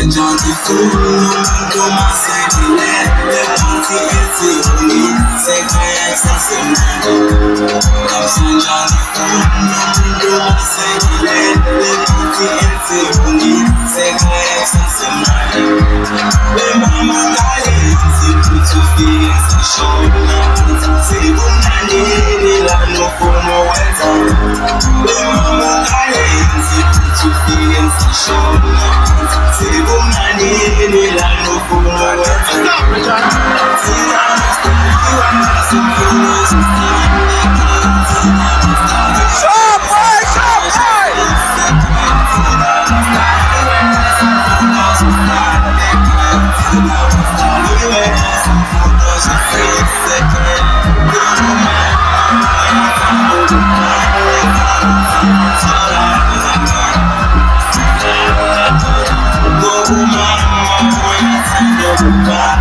Namhlanje umuntu masedilele phansi ezingeni sekhaya sasemnandi. Namhlanje umuntu masedilele phansi ezingeni sekhaya sasemnandi. Bemama ngayenzi ukuthi ufike sishona sekunanini lana ufuna ukwenza. Bemama ngayenzi ukuthi ufike sishona sekunanini lana ufuna ukwenza. Go, mama, when I